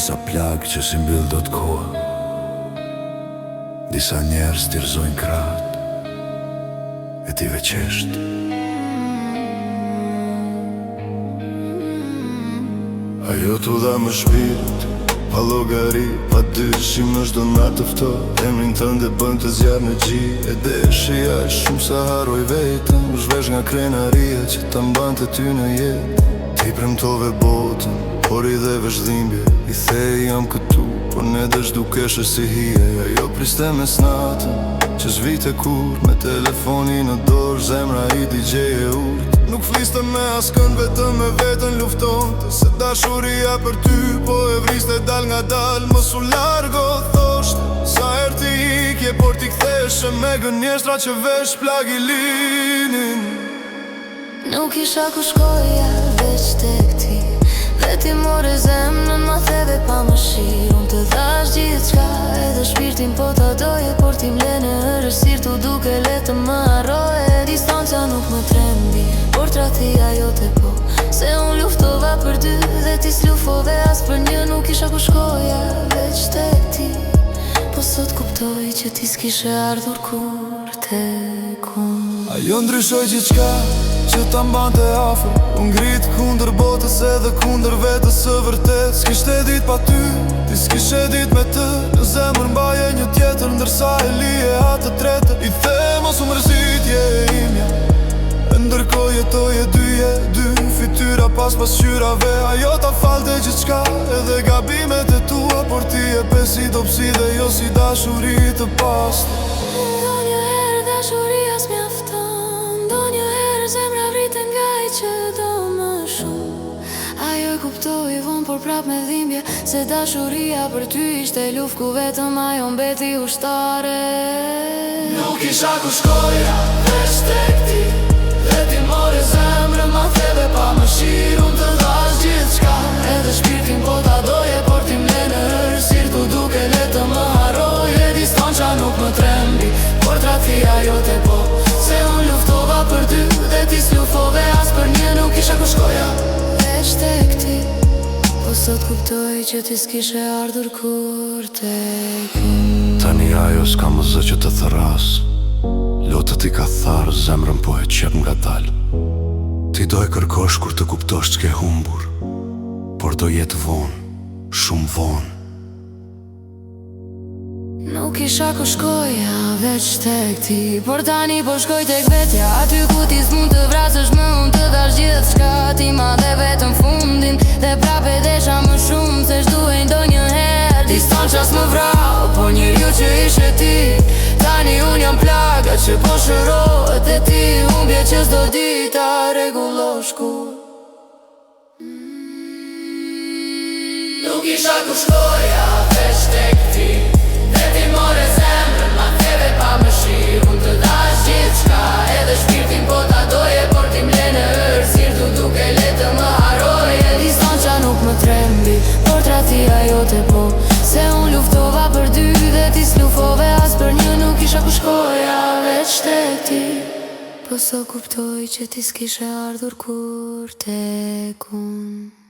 disa plagë që si mbyll do t'koha. Disa njerës t'irëzojnë kratë e t'i veqesht. Ajo t'u dha më shpirt, pa logari, pa dyshim është do nga tëfto. Emrin tënde bën të zjarë në gji, e deshja shumë sa haroj vetëm. U zhvesh nga krenaria që ta mbante ty në jetë. Ti premtove botën, por i dhe vëzhdhimbje. I thej jam këtu, por ne dësh dukeshe si hije. Ajo priste mes natën, që zhvite kur me telefonin në dorë, zemra i digjeje urt. Nuk fliste me askën, vetëm me vetën luftonte. Se dashuria për ty, po e vriste dal nga dal. Mos u largo thoshte, sa her ti ikje, por ti ktheshe me gënjeshtra që vesh plag i linin. Nuk isha ku shkoja veç tek ti, dhe ti more zemrën ma theve pa më shirë. Unë të dhash gjithë qka edhe shpirtin po ta doje, por ti mle në rësir tu duke le të më arroje. Distanca nuk më trembi, por trathia jote po, se unë luftova për dy dhe ti s'lufove as për një. Nuk isha ku shkoja veç tek ti, po sot kuptoj që ti s'kishe ardhur kur tek unë. Ajo ndryshoj gjithçka që ta mbante afër. Unë ngrit kundër botës edhe kundër vetës së vërtet. S'kishte dit pa ty, ti s'kishe dit me të. Në zemër mbaje një tjetër, ndërsa e lije atë trete. I the mos u mërzitje e imja, e ndërko jetoje dy fytyra pas pasqyrave. Ajo ta falte gjithçka edhe gabimet e tua, por ti e pe si dopsi dhe jo si dashuri të pastë. Do një herë dashuria s'mjafton, do një herë zemra vriten nga i që do më shumë. Ajo e kuptoj vonë, por prap me dhimbje, se dashuria për ty ishte luft ku vetëm ajo mbeti ushtare. Nuk isha ku shkoja veç tek ti, dhe ti more zemrën ma theve pa më shirë. Unë të dhash gjithë qka edhe shpirtin po ta doje, por ti mle në rësir tu duke le të më harroje. Distanca nuk më trembi, por trathia jote po, se unë luftova për ty dhe ti s'lufove as për një. Nuk isha ku shkoja veç tek ti, po sot kuptoj që ti s'kishe ardhur kur tek unë. Tani ajo s'ka më zë që të thëras, lotët i ka tharë, zemrën po e qep nga dal. Ti do e kërkosh kur të kuptosh t'ke humbur, por do jetë vonë, shumë vonë. Nuk isha ku shkoja veç tek ti, por tani po shkoj tek vetja, aty ku ti s'mund të vrasësh më. Unë të dhash gjithë shka, ti ma dhe vetëm fundin, dhe prape desha më shumë se shduhen do një herë. Distanca s'më vrau, po njeriu që ishe ti, tani unë jam plaga që po shërohet e ti. Humbje që s'do dita regullosh kur. Nuk isha ku shkoja veç tek ti, dhe ti more zemrën ma theve pa më shirë. Unë të dhash gjithë qka edhe shpirtin po ta doje, por ti mle në rësir tu duke le të më harroje. Distanca nuk më trembi, por trathia jote po, se unë luftova për dy dhe ti s'lufove as për një. Nuk isha ku shkoja veç tek ti, po sot kuptoj që ti s'kishe ardhur kur tek unë.